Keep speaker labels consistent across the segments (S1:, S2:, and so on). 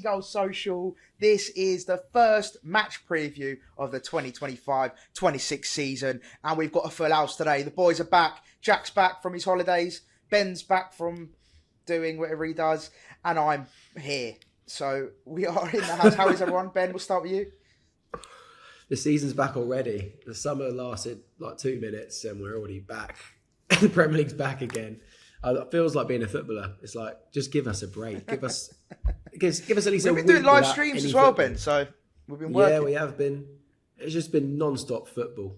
S1: Seagulls Social. This is the first match preview of the 2025-26 season, and we've got a full house today. The boys are back. Jack's back from his holidays. Ben's back from doing whatever he does, and I'm here. So we are in the house. How is everyone? Ben, we'll start with you.
S2: The season's back already. The summer lasted like 2 minutes, and we're already back. The Premier League's back again. It feels like being a footballer. It's like, just give us a break. Give us at least a week.
S1: We've been doing live streams as well, Ben. So we've been working.
S2: Yeah, we have been. It's just been non-stop football.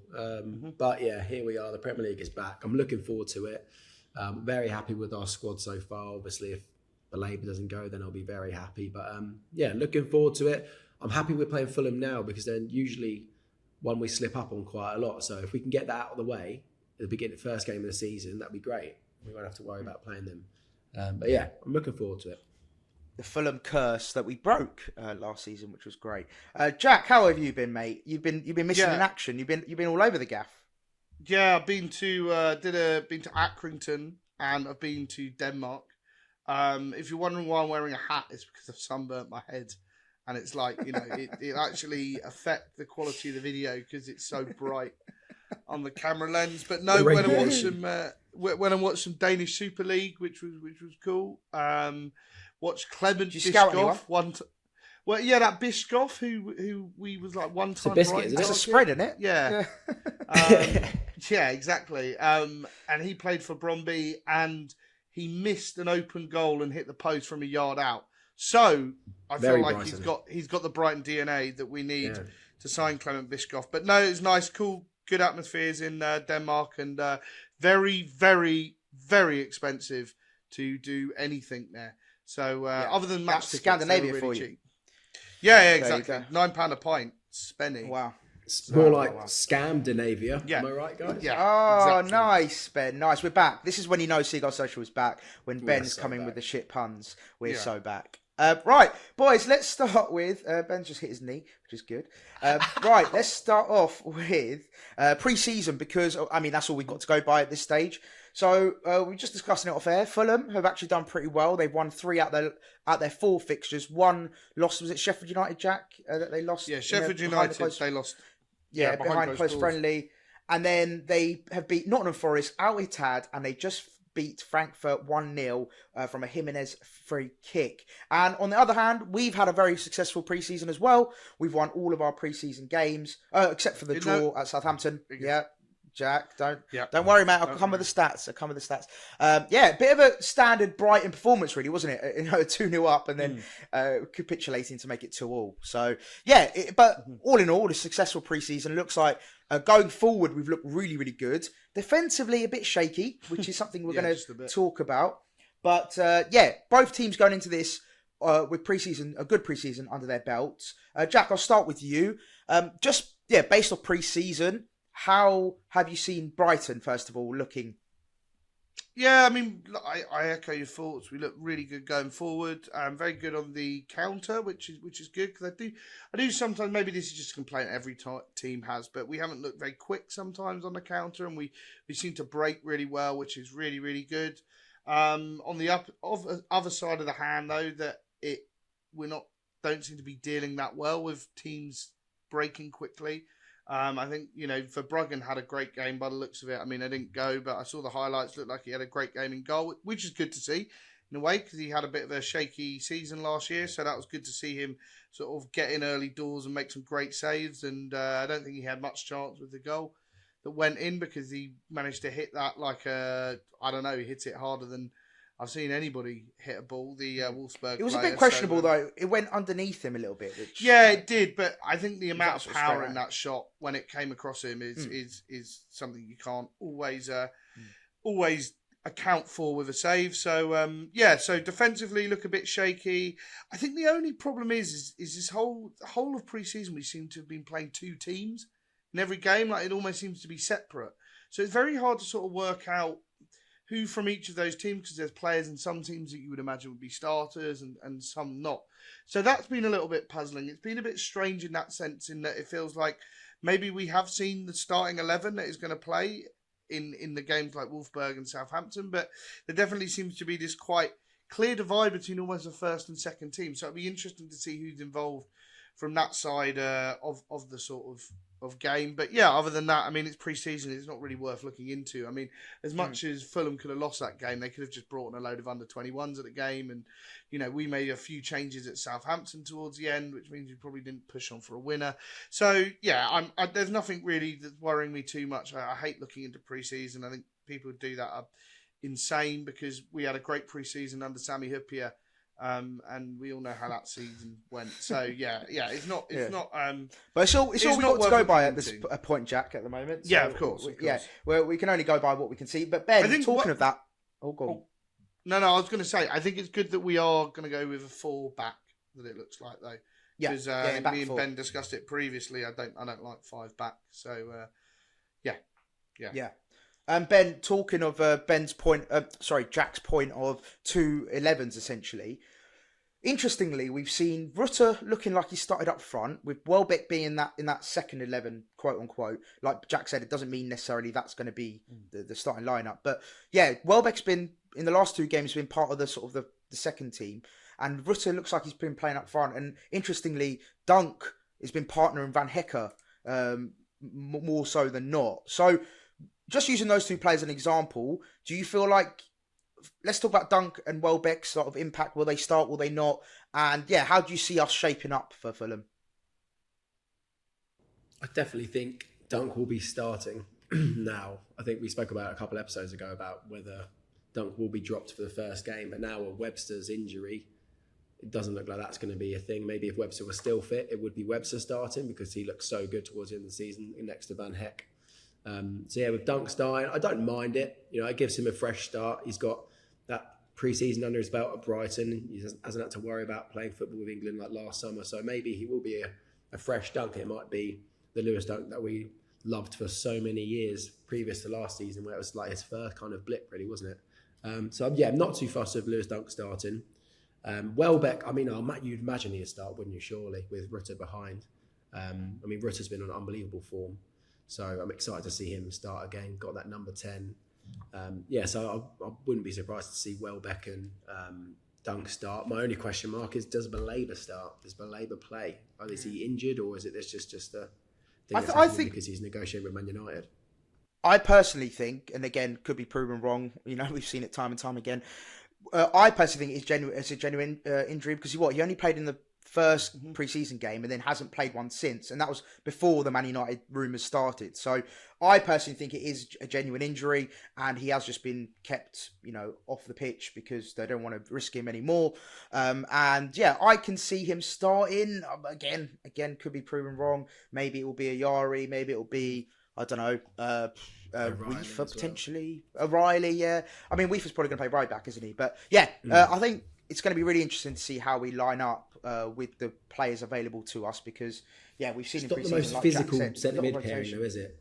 S2: But yeah, here we are. The Premier League is back. I'm looking forward to it. Very happy with our squad so far. Obviously, if the Labour doesn't go, then I'll be very happy. But yeah, looking forward to it. I'm happy we're playing Fulham now, because then usually one we slip up on quite a lot. So if we can get that out of the way at the beginning, first game of the season, that'd be great. We won't have to worry about playing them. But yeah, I'm looking forward to it.
S1: The Fulham curse that we broke last season, which was great. Jack, how have you been, mate? You've been missing in action. You've been all over the gaff.
S3: Yeah, I've been to Accrington, and I've been to Denmark. If you're wondering why I'm wearing a hat, it's because I've sunburnt my head, and it's like, you know, it actually affects the quality of the video because it's so bright on the camera lens. But no, when I watched some Danish Super League, which was cool. Watched Clement Bischoff well, yeah, that Bischoff who we was like one time.
S2: It's a biscuit,
S1: It's a spread, isn't it?
S3: Yeah. Yeah, exactly. And he played for Brøndby, and he missed an open goal and hit the post from a yard out. So I feel like he's got the Brighton DNA that we need to sign Clement Bischoff. But no, it's nice, cool, good atmospheres in Denmark, and very, very, very expensive to do anything there. So other than match tickets,
S1: Scandinavia
S3: really
S1: for you.
S3: cheap. Yeah, exactly. £9 a pint, spending.
S1: Wow.
S2: It's more like Scandinavia.
S3: Yeah.
S2: Am I right, guys?
S3: Yeah.
S1: Oh,
S3: exactly.
S1: nice, Ben. Nice. We're back. This is when you know Seagulls Social is back. When Ben's
S2: so
S1: coming
S2: back.
S1: with the shit puns. We're so back. Right, boys, let's start with... Ben's just hit his knee, which is good. Right, let's start off with pre-season, because, I mean, that's all we've got to go by at this stage. So we're just discussing it off air. Fulham have actually done pretty well. They've won 3 out their 4 fixtures. One loss, was it Sheffield United, Jack, that they lost?
S3: Yeah, Sheffield United, they lost.
S1: Yeah, behind close friendly. And then they have beat Nottingham Forest, Al Ittihad, and they just beat Frankfurt 1-0 from a Jimenez free kick. And on the other hand, we've had a very successful pre-season as well. We've won all of our pre-season games, except for the draw at Southampton. Yeah. Jack, don't worry, mate. I'll come with the stats. Yeah, bit of a standard Brighton performance, really, wasn't it? 2-0 up and then capitulating to make it 2-2. So yeah, but all in all, a successful pre-season. Looks like going forward, we've looked really, really good. Defensively, a bit shaky, which is something we're going to talk about. But yeah, both teams going into this with pre-season, a good pre-season under their belts. Jack, I'll start with you. Based off pre-season, how have you seen Brighton, first of all, looking?
S3: Yeah, I mean, I echo your thoughts. We look really good going forward. Very good on the counter, which is good, because I do sometimes. Maybe this is just a complaint every team has, but we haven't looked very quick sometimes on the counter, and we seem to break really well, which is really, really good. On the other side of the hand, though, don't seem to be dealing that well with teams breaking quickly. I think, for Bruggen had a great game by the looks of it. I mean, I didn't go, but I saw the highlights. Looked like he had a great game in goal, which is good to see in a way, because he had a bit of a shaky season last year. So that was good to see him sort of get in early doors and make some great saves. And I don't think he had much chance with the goal that went in, because he managed to hit that he hits it harder than I've seen anybody hit a ball. The Wolfsburg.
S1: It was a bit questionable though. It went underneath him a little bit.
S3: Yeah, it did. But I think the amount of power in that shot when it came across him is something you can't always account for with a save. So so defensively look a bit shaky. I think the only problem is this whole of pre-season we seem to have been playing 2 teams in every game. Like, it almost seems to be separate. So it's very hard to sort of work out who from each of those teams, because there's players in some teams that you would imagine would be starters and some not. So that's been a little bit puzzling. It's been a bit strange in that sense, in that it feels like maybe we have seen the starting 11 that is going to play in the games like Wolfsburg and Southampton, but there definitely seems to be this quite clear divide between almost the first and second team. So it'll be interesting to see who's involved from that side of the sort of game. But yeah, other than that, I mean, it's pre-season. It's not really worth looking into. I mean, as much as Fulham could have lost that game, they could have just brought in a load of under-21s at the game. And, we made a few changes at Southampton towards the end, which means we probably didn't push on for a winner. So yeah, there's nothing really that's worrying me too much. I hate looking into pre-season. I think people who do that are insane because we had a great pre-season under Sami Hyypiä. And we all know how that season went. So yeah, it's not.
S1: But it's all we've got to go by at this point, Jack. At the moment,
S3: so of course.
S1: Yeah, well, we can only go by what we can see. But Ben, of that, go on.
S3: No, I was going to say, I think it's good that we are going to go with a 4 back. That it looks like though, because me and Ben discussed it previously. I don't like 5 back. So yeah.
S1: Ben, talking of Jack's point of 2 11s essentially. Interestingly, we've seen Rutter looking like he started up front, with Welbeck being in that second 11, quote unquote. Like Jack said, it doesn't mean necessarily that's going to be the starting lineup. But yeah, Welbeck's been, in the last 2 games, been part of the sort of the second team. And Rutter looks like he's been playing up front. And interestingly, Dunk has been partnering Van Hecke more so than not. So just using those 2 players as an example, do you feel like, let's talk about Dunk and Welbeck's sort of impact. Will they start? Will they not? And yeah, how do you see us shaping up for Fulham?
S2: I definitely think Dunk will be starting now. I think we spoke about a couple episodes ago about whether Dunk will be dropped for the first game, but now with Webster's injury, it doesn't look like that's going to be a thing. Maybe if Webster was still fit, it would be Webster starting because he looked so good towards the end of the season next to Van Hecke. So yeah, with Dunk starting, I don't mind it. It gives him a fresh start. He's got that pre-season under his belt at Brighton. He hasn't had to worry about playing football with England like last summer. So maybe he will be a fresh Dunk. It might be the Lewis Dunk that we loved for so many years previous to last season, where it was like his first kind of blip, really, wasn't it? So yeah, I'm not too fussed with Lewis Dunk starting. Welbeck, I mean, you'd imagine he'd start, wouldn't you, surely, with Rutter behind. I mean, Rutter's been on unbelievable form. So I'm excited to see him start again. Got that number 10. So I wouldn't be surprised to see Welbeck and Dunk start. My only question mark is, does Baleba start? Does Baleba play? Is he injured, or is it just a thing I think because he's negotiating with Man United?
S1: I personally think, and again, could be proven wrong. We've seen it time and time again. I personally think it's a genuine injury because he only played in the first pre-season game and then hasn't played one since, and that was before the Man United rumours started. So I personally think it is a genuine injury, and he has just been kept off the pitch because they don't want to risk him anymore. And yeah, I can see him starting again could be proven wrong. Maybe it will be a Yari, maybe it will be, I don't know, Weaver potentially. O'Reilly, yeah. I mean, Weaver's probably going to play right back, isn't he? But yeah, I think it's going to be really interesting to see how we line up with the players available to us because, yeah, we've seen
S2: it's not the most physical centre mid pairing, though, is it?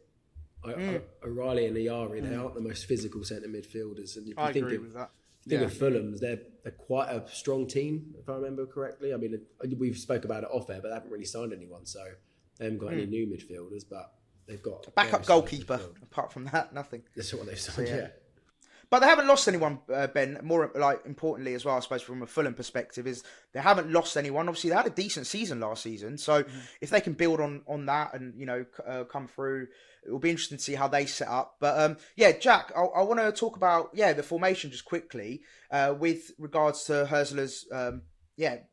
S2: O'Reilly and Ayari, they aren't the most physical centre midfielders. And if you think with that. Think of Fulham's, they're quite a strong team, if I remember correctly. I mean, we've spoke about it off air, but they haven't really signed anyone, so they haven't got any new midfielders, but they've got a
S1: backup goalkeeper. Apart from that, nothing.
S2: That's what they've signed, yeah.
S1: But they haven't lost anyone, Ben. More importantly as well, I suppose, from a Fulham perspective, is they haven't lost anyone. Obviously, they had a decent season last season. So if they can build on that and, come through, it will be interesting to see how they set up. But Jack, I want to talk about, the formation just quickly with regards to Hursla's,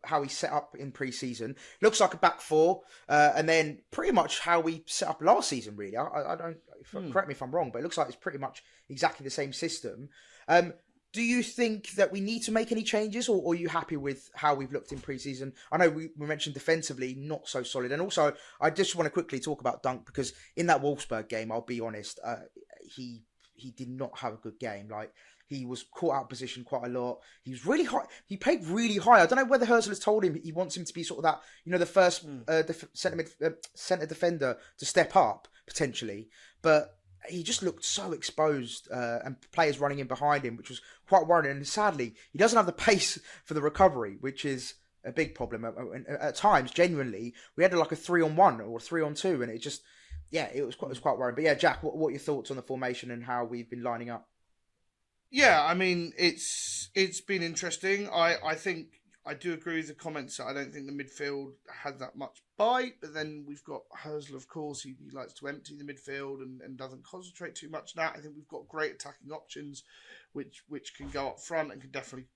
S1: how he set up in pre-season. Looks like a back 4, and then pretty much how we set up last season, really. I don't, correct me if I'm wrong, but it looks like it's pretty much exactly the same system. Do you think that we need to make any changes, or are you happy with how we've looked in pre-season? I know we mentioned defensively, not so solid. And also, I just want to quickly talk about Dunk, because in that Wolfsburg game, I'll be honest, he did not have a good game. Like, he was caught out of position quite a lot. He was really high. He played really high. I don't know whether Hurzel has told him he wants him to be sort of that, the first centre defender to step up, potentially. But he just looked so exposed, and players running in behind him, which was quite worrying. And sadly, he doesn't have the pace for the recovery, which is a big problem. And at times, genuinely, we had like a 3-on-1 or 3-on-2, and it just, it was quite worrying. But yeah, Jack, what are your thoughts on the formation and how we've been lining up?
S3: Yeah, I mean, it's been interesting. I think I do agree with the comments that I don't think the midfield had that much bite, but then we've got Herzl, of course, he likes to empty the midfield and doesn't concentrate too much on that. I think we've got great attacking options, which can go up front and can definitely,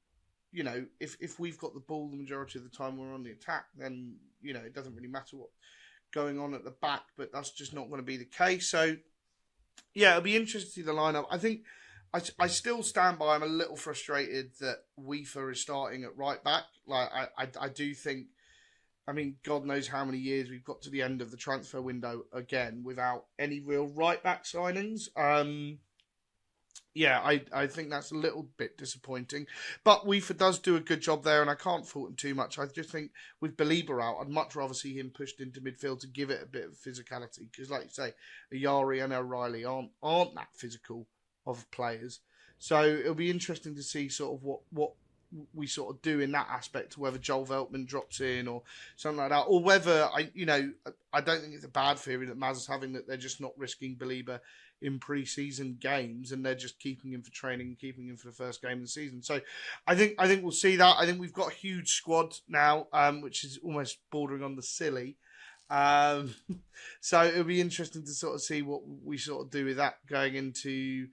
S3: if we've got the ball the majority of the time we're on the attack, then, it doesn't really matter what's going on at the back, but that's just not going to be the case. So, yeah, it'll be interesting to see the lineup. I think I still stand by. I'm a little frustrated that Weaver is starting at right back. Like I do think. I mean, God knows how many years we've got to the end of the transfer window again without any real right back signings. Yeah, I think that's a little bit disappointing. But Weaver does do a good job there, and I can't fault him too much. I just think with Belieber out, I'd much rather see him pushed into midfield to give it a bit of physicality. Because, like you say, Ayari and O'Reilly aren't that physical of players. So it'll be interesting to see sort of what we sort of do in that aspect, whether Joel Veltman drops in or something like that, or whether I don't think it's a bad theory that Maz is having, that they're just not risking Belieber in pre-season games and they're just keeping him for training and keeping him for the first game of the season. So I think we'll see that. I think we've got a huge squad now, which is almost bordering on the silly. So it'll be interesting to sort of see what we sort of do with that going into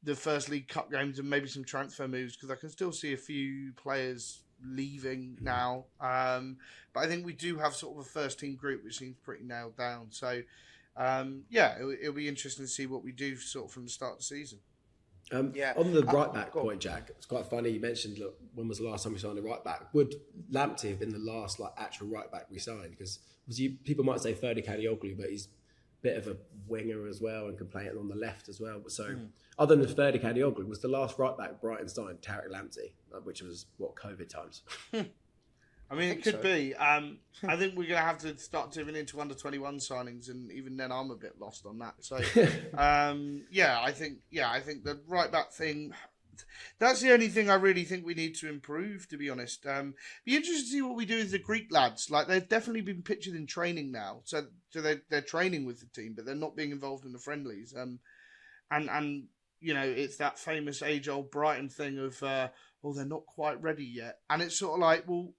S3: the first League Cup games and maybe some transfer moves, because I can still see a few players leaving now. But I think we do have sort of a first team group which seems pretty nailed down. So yeah, it'll be interesting to see what we do sort of from the start of the season.
S2: On the right back point, Jack, it's quite funny. You mentioned, look, when was the last time we signed a right back? Would Lamptey have been the last actual right back we signed? Because people might say Ferdi Kadioglu, but he's a bit of a winger as well and can play it on the left as well. So other than Ferdi Kadioglu, was the last right back Brighton signed Tariq Lamptey, which was COVID times.
S3: I mean, it could be. I think we're going to have to start diving into under 21 signings, and even then, I'm a bit lost on that. So, I think the right back thing. That's the only thing I really think we need to improve, to be honest. Be interested to see what we do with the Greek lads. Like, they've definitely been pictured in training now, so they're training with the team, but they're not being involved in the friendlies. And it's that famous age-old Brighton thing of, they're not quite ready yet, and it's sort of like, well,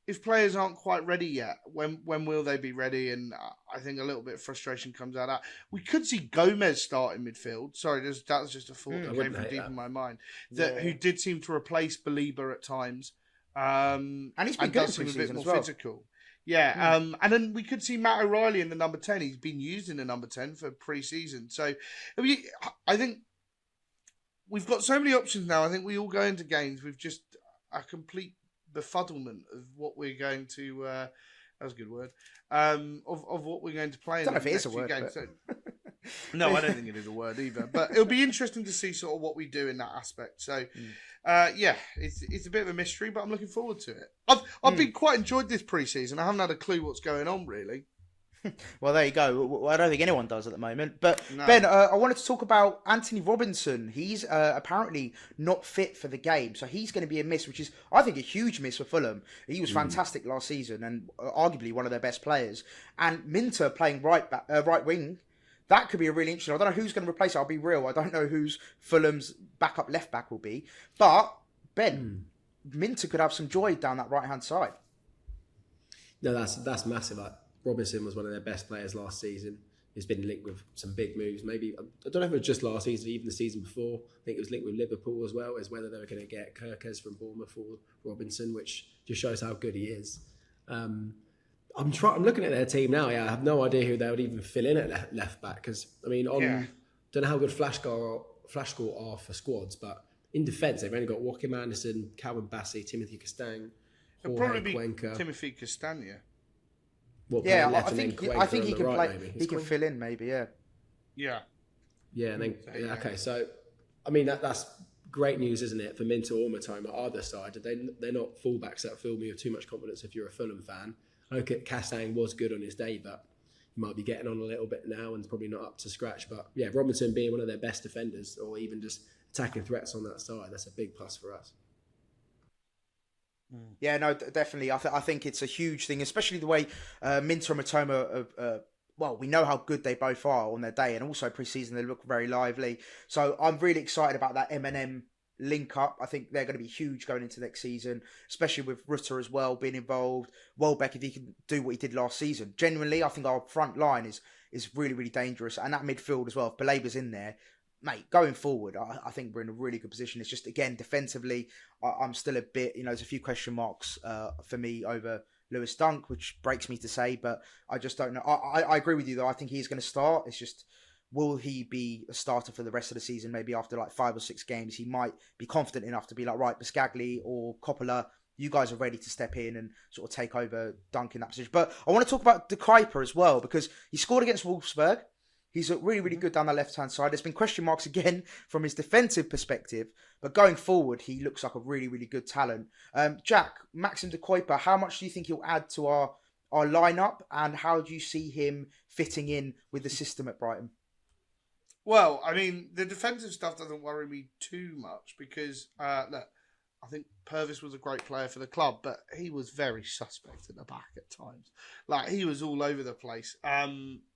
S3: if players aren't quite ready yet, when will they be ready? And I think a little bit of frustration comes out of that. We could see Gomez start in midfield. Sorry, that was just a thought that came from deep in my mind. Who did seem to replace Belieber at times.
S1: And he's been good seem a bit more
S3: physical. Yeah, and then we could see Matt O'Reilly in the number 10. He's been used in the number 10 for pre-season. So I think we've got so many options now. I think we all go into games with just a complete befuddlement of what we're going to that was a good word of what we're going to play in the next few games. So, no, I don't think it is a word either, but it'll be interesting to see sort of what we do in that aspect. So it's a bit of a mystery, but I'm looking forward to it. I've been quite enjoyed this pre-season. I haven't had a clue what's going on really.
S1: Well, there you go. I don't think anyone does at the moment. But no. Ben, I wanted to talk about Anthony Robinson. He's apparently not fit for the game, so he's going to be a miss, which is, I think, a huge miss for Fulham. He was fantastic last season and arguably one of their best players. And Minter playing right wing, that could be a really interesting. I don't know who's going to replace it. I'll be real. I don't know who's Fulham's backup left back will be. But Ben, Minter could have some joy down that right hand side.
S2: No, that's massive. Robinson was one of their best players last season. He's been linked with some big moves. Maybe, I don't know if it was just last season, even the season before. I think it was linked with Liverpool as well, as whether they were going to get Kirkes from Bournemouth or Robinson, which just shows how good he is. I'm looking at their team now. Yeah, I have no idea who they would even fill in at left back, because I mean, don't know how good Flash score are for squads, but in defence they've only got Joachim Anderson, Calvin Bassey, Timothy Castagn,
S3: It'll probably be Timothy Castagna.
S1: I think he can play. He can fill in, maybe. Yeah.
S2: And then okay. So, I mean that's great news, isn't it, for Minter or Matoma either side? They're not fullbacks that fill me with too much confidence. If you're a Fulham fan, okay, Castagn was good on his day, but he might be getting on a little bit now and probably not up to scratch. But yeah, Robinson being one of their best defenders, or even just attacking threats on that side, that's a big plus for us.
S1: Yeah, no, definitely. I think it's a huge thing, especially the way Minter and Matoma well, we know how good they both are on their day, and also pre-season they look very lively. So I'm really excited about that M&M link up. I think they're going to be huge going into next season, especially with Rutter as well being involved. Welbeck, if he can do what he did last season. Genuinely, I think our front line is really, really dangerous. And that midfield as well, if Belaber's in there, mate, going forward, I think we're in a really good position. It's just, again, defensively, I'm still a bit, there's a few question marks for me over Lewis Dunk, which breaks me to say, but I just don't know. I agree with you, though. I think he's going to start. It's just, will he be a starter for the rest of the season? Maybe after like 5 or 6 games, he might be confident enough to be like, right, Biscagli or Coppola, you guys are ready to step in and sort of take over Dunk in that position. But I want to talk about De Kuyper as well, because he scored against Wolfsburg. He's really, really good down the left-hand side. There's been question marks again from his defensive perspective, but going forward, he looks like a really, really good talent. Jack, Maxim De Kuyper, how much do you think he'll add to our lineup, and how do you see him fitting in with the system at Brighton?
S3: Well, I mean, the defensive stuff doesn't worry me too much because, look, I think Purvis was a great player for the club, but he was very suspect at the back at times. Like, he was all over the place.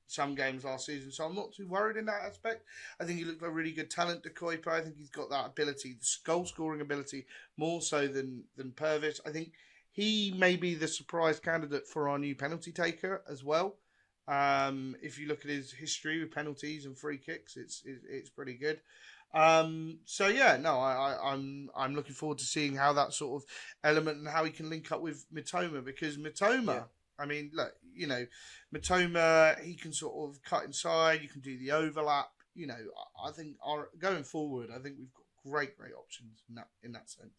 S3: Some games last season, so I'm not too worried in that aspect. I think he looked like a really good talent, De Kuyper. I think he's got that ability, the goal-scoring ability, more so than Purvis. I think he may be the surprise candidate for our new penalty taker as well. If you look at his history with penalties and free kicks, it's pretty good. So yeah, no, I'm looking forward to seeing how that sort of element and how he can link up with Mitoma, because Mitoma. Yeah. I mean, look, Mitoma, he can sort of cut inside. You can do the overlap. I think going forward, I think we've got great options in that sense.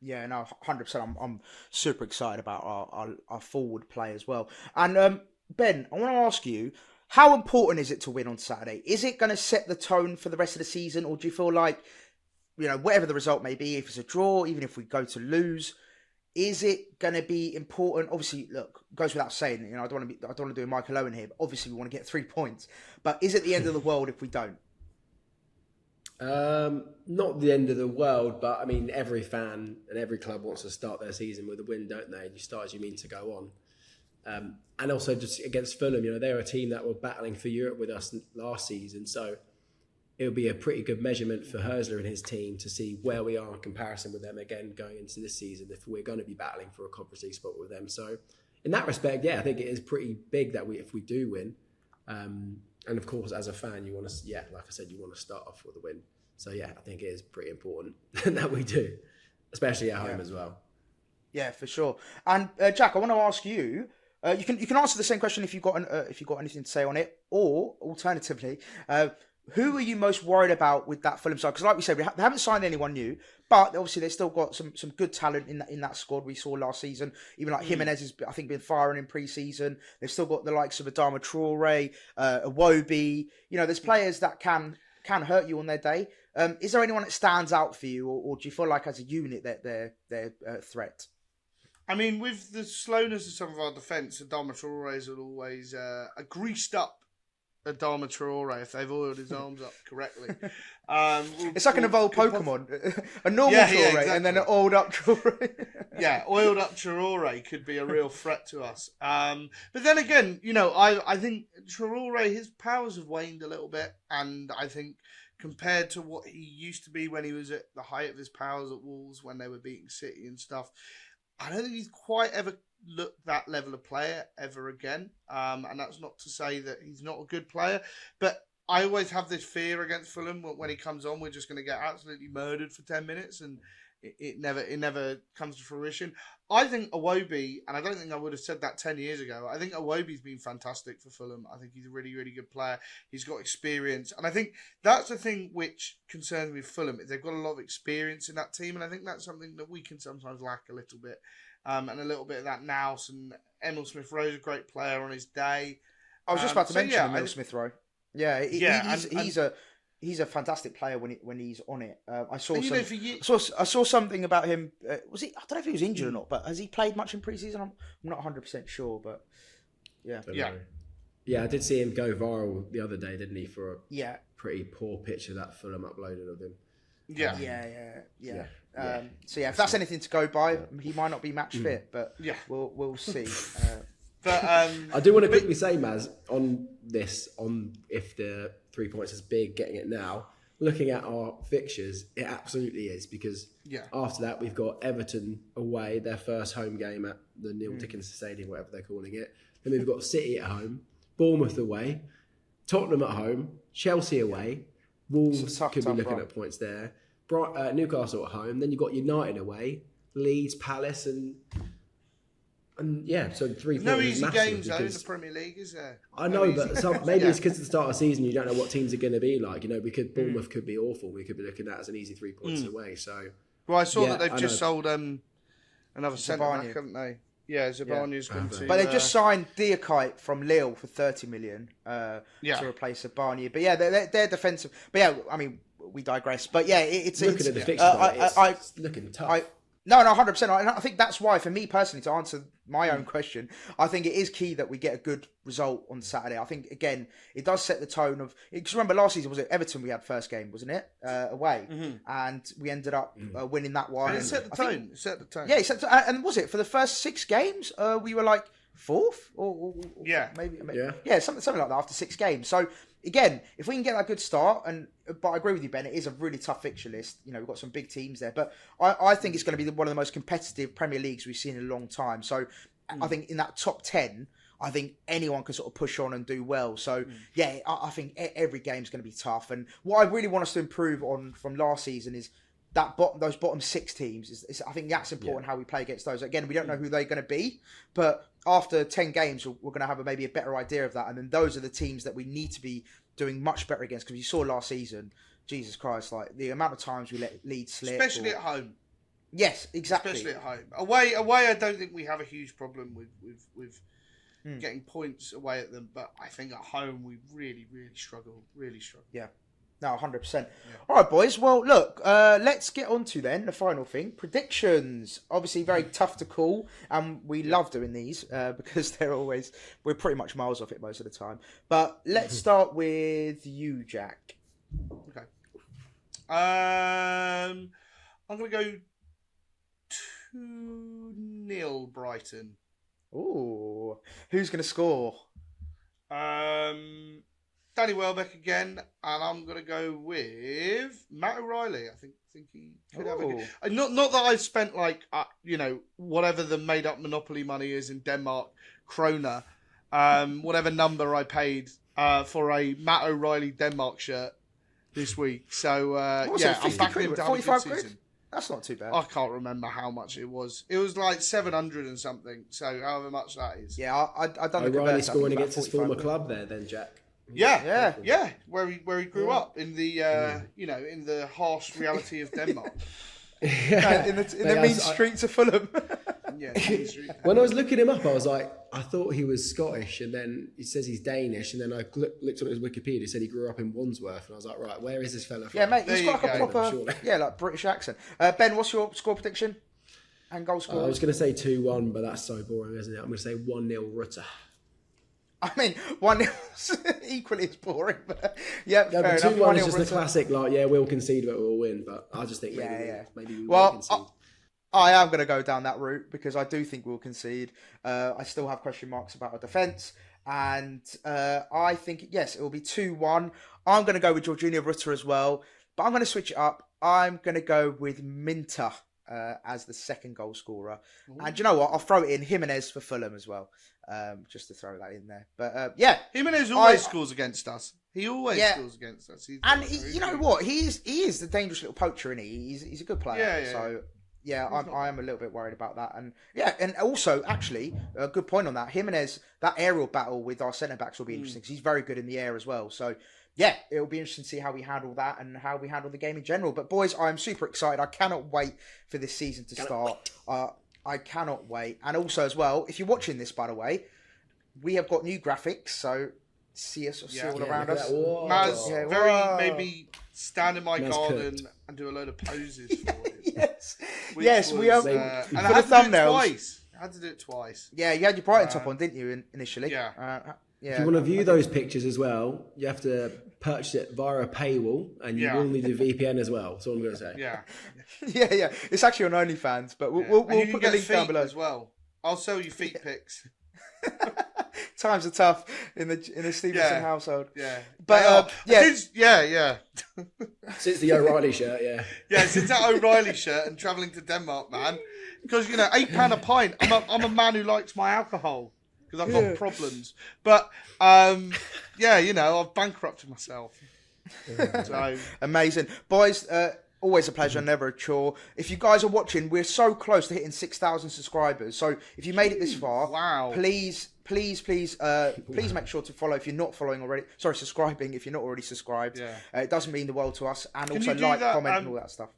S1: Yeah, no, 100%. I'm super excited about our forward play as well. And Ben, I want to ask you, how important is it to win on Saturday? Is it going to set the tone for the rest of the season, or do you feel like, whatever the result may be, if it's a draw, even if we go to lose, is it going to be important? Obviously, look, goes without saying, I don't want to do a Michael Owen here, but obviously we want to get 3 points. But is it the end of the world if we don't?
S2: Not the end of the world, but I mean, every fan and every club wants to start their season with a win, don't they? And you start as you mean to go on. And also just against Fulham, they're a team that were battling for Europe with us last season. So it would be a pretty good measurement for Hösler and his team to see where we are in comparison with them again going into this season, if we're going to be battling for a Conference League spot with them. So in that respect, yeah, I think it is pretty big that if we do win. And of course, as a fan, you want to, like I said, you want to start off with a win. So yeah, I think it is pretty important that we do, especially at home as well. Yeah,
S1: for sure. And Jack, I want to ask you. You can answer the same question if you've got anything to say on it, or alternatively, who are you most worried about with that Fulham side? Because like we said, they haven't signed anyone new, but obviously they've still got some good talent in that squad we saw last season. Even like Jimenez has, I think, been firing in pre-season. They've still got the likes of Adama Traore, Iwobi. There's players that can hurt you on their day. Is there anyone that stands out for you, or do you feel like as a unit that they're a threat?
S3: I mean, with the slowness of some of our defence, Adama Traore is always a greased up Adama Traore, if they've oiled his arms up correctly.
S1: It's like an evolved Pokemon. A normal Traore, exactly. And then an oiled up Traore.
S3: Yeah, oiled up Traore could be a real threat to us. But then again, I think Traore, his powers have waned a little bit. And I think compared to what he used to be when he was at the height of his powers at Wolves, when they were beating City and stuff, I don't think he's quite ever looked that level of player ever again. And that's not to say that he's not a good player, but I always have this fear against Fulham. When he comes on, we're just going to get absolutely murdered for 10 minutes, and it never comes to fruition. I think Iwobi, and I don't think I would have said that 10 years ago, I think Iwobi's been fantastic for Fulham. I think he's a really, really good player. He's got experience. And I think that's the thing which concerns me with Fulham. They've got a lot of experience in that team, and I think that's something that we can sometimes lack a little bit. And a little bit of that nous, and Emil Smith-Rowe's a great player on his day.
S1: I was just about to mention Emil Smith-Rowe. Yeah, he's a fantastic player when he's on it. I saw something about him. Was he? I don't know if he was injured or not, but has he played much in pre-season? I'm not 100% sure, but yeah.
S2: I did see him go viral the other day, didn't he? For a pretty poor picture that Fulham uploaded of him.
S1: Yeah. So if that's anything to go by, he might not be match fit, but we'll see.
S3: But
S2: I do want to quickly say, Maz, on if the 3 points is big, getting it now. Looking at our fixtures, it absolutely is, because after that we've got Everton away, their first home game at the Neil Dickinson Stadium, whatever they're calling it. Then we've got City at home, Bournemouth away, Tottenham at home, Chelsea away, Wolves could be looking at points there, Newcastle at home. Then you've got United away, Leeds, Palace, and so 3 points.
S3: No easy games though in the Premier League, is there?
S2: I know, but maybe it's because at the start of the season you don't know what teams are going to be like. Bournemouth could be awful. We could be looking at it as an easy 3 points away. So,
S3: well, I saw that they've just sold another centre back, haven't they? Yeah, Zabarnyi's going to.
S1: But they just signed Diakite from Lille for 30 million to replace Zabarnyi. But yeah, they're defensive. But yeah, I mean, we digress. But yeah, it's
S2: looking at the fixtures. It's looking tough.
S1: No, 100%. I think that's why, for me personally, to answer my own question, I think it is key that we get a good result on Saturday. I think, again, it does set the tone of... Because remember, last season, was it Everton we had first game, wasn't it? Away. And we ended up winning that one.
S3: And it set the tone.
S1: Yeah, it set the tone. And was it, for the first 6 games, we were like 4th? Or maybe. Yeah, something like that after 6 games. So, again, if we can get that good start, but I agree with you, Ben, it is a really tough fixture list. We've got some big teams there, but I think it's going to be one of the most competitive Premier Leagues we've seen in a long time. So I think in that top 10, I think anyone can sort of push on and do well. So yeah, I think every game's going to be tough. And what I really want us to improve on from last season is those bottom 6 teams. I think that's important how we play against those. Again, we don't know who they're going to be, but after 10 games, we're going to have maybe a better idea of that. And then those are the teams that we need to be doing much better against, because you saw last season, Jesus Christ, like the amount of times we let Leeds slip.
S3: Especially at home.
S1: Yes, exactly.
S3: Especially at home. Away, I don't think we have a huge problem with getting points away at them, but I think at home we really struggle.
S1: Yeah. No, 100%. Yeah. All right, boys. Well, look, let's get on to then the final thing. Predictions. Obviously very tough to call, and we love doing these because we're pretty much miles off it most of the time. But let's start with you, Jack.
S3: Okay. I'm going to go 2-0 Brighton.
S1: Ooh. Who's going to score?
S3: Danny Welbeck again, and I'm going to go with Matt O'Reilly. I think he could have a good... Not that I've spent whatever the made up Monopoly money is in Denmark, kroner, whatever number I paid for a Matt O'Reilly Denmark shirt this week. So I'm backing him to have a good season.
S1: That's not too bad.
S3: I can't remember how much it was. It was like 700 and something. So however much that is.
S1: Yeah, I don't think
S2: O'Reilly scoring against his former club there, then, Jack.
S3: Yeah. Where he grew up in the in the harsh reality of Denmark.
S1: In the mean streets of Fulham.
S2: When I was looking him up, I was like, I thought he was Scottish, and then he says he's Danish, and then I looked on his Wikipedia, it said he grew up in Wandsworth, and I was like, right, where is this fella from?
S1: Yeah, mate, he's got like a proper, like British accent. Ben, what's your score prediction and goal score?
S2: I was going to say 2-1, but that's so boring, isn't it? I'm going to say 1-0 Rutter.
S1: I mean, 1-0 equally as boring, but fair enough.
S2: 2-1 is just the classic, we'll concede, but we'll win. But I just think maybe we will concede.
S1: I am going to go down that route because I do think we'll concede. I still have question marks about our defence, and I think, yes, it will be 2-1. I'm going to go with Jorginho Rutter as well, but I'm going to switch it up. I'm going to go with Minter as the second goal scorer. Ooh. And you know what? I'll throw it in Jimenez for Fulham as well. Just to throw that in there. But
S3: Jimenez always scores against us. He always scores against us.
S1: You know what? He is the dangerous little poacher, isn't he? He's a good player. So I am a little bit worried about that. And also, actually, a good point on that. Jimenez, that aerial battle with our centre backs will be interesting because he's very good in the air as well. So yeah, it'll be interesting to see how we handle that and how we handle the game in general. But boys, I'm super excited. I cannot wait for this season to start. I cannot wait. And also as well, if you're watching this, by the way, we have got new graphics. So see all around us.
S3: Maz, maybe stand in my garden and do a load of poses for him.
S1: Yes, we have.
S3: And I had to do it twice. I had to do it twice.
S1: Yeah, you had your Brighton top on, didn't you, initially?
S3: Yeah.
S2: If you want to view those pictures as well, you have to purchase it via a paywall, and you will need a VPN as well. That's all I'm going to say.
S3: Yeah.
S1: Yeah. It's actually on OnlyFans, but we'll put the link down below
S3: as well. I'll sell you feet pics.
S1: Times are tough in the Stevenson household.
S3: Yeah,
S1: but
S3: yeah.
S2: Since the O'Reilly shirt,
S3: yeah, since that O'Reilly shirt and travelling to Denmark, man. Because £8 a pint. I'm a man who likes my alcohol because I've got problems. But I've bankrupted myself. So.
S1: Amazing, boys. Always a pleasure, never a chore. If you guys are watching, we're so close to hitting 6,000 subscribers. So if you made it this far,
S3: wow!
S1: Please make sure to follow if you're not following already. Sorry, subscribing if you're not already subscribed.
S3: Yeah.
S1: It doesn't mean the world to us. And
S3: Can
S1: also comment, and all that stuff.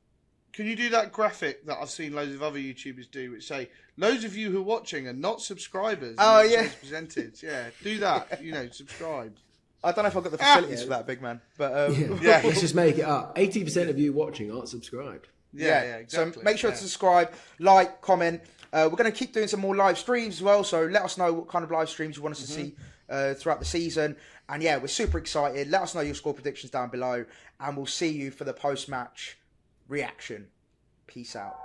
S3: Can you do that graphic that I've seen loads of other YouTubers do, which say loads of you who are watching are not subscribers?
S1: Oh yeah,
S3: presented. Yeah, do that. Subscribe.
S1: I don't know if I've got the facilities for that, big man. But
S2: let's just make it up. 80% of you watching aren't subscribed.
S3: Yeah, exactly.
S1: So make sure to subscribe, like, comment. We're going to keep doing some more live streams as well. So let us know what kind of live streams you want us to see throughout the season. And yeah, we're super excited. Let us know your score predictions down below. And we'll see you for the post-match reaction. Peace out.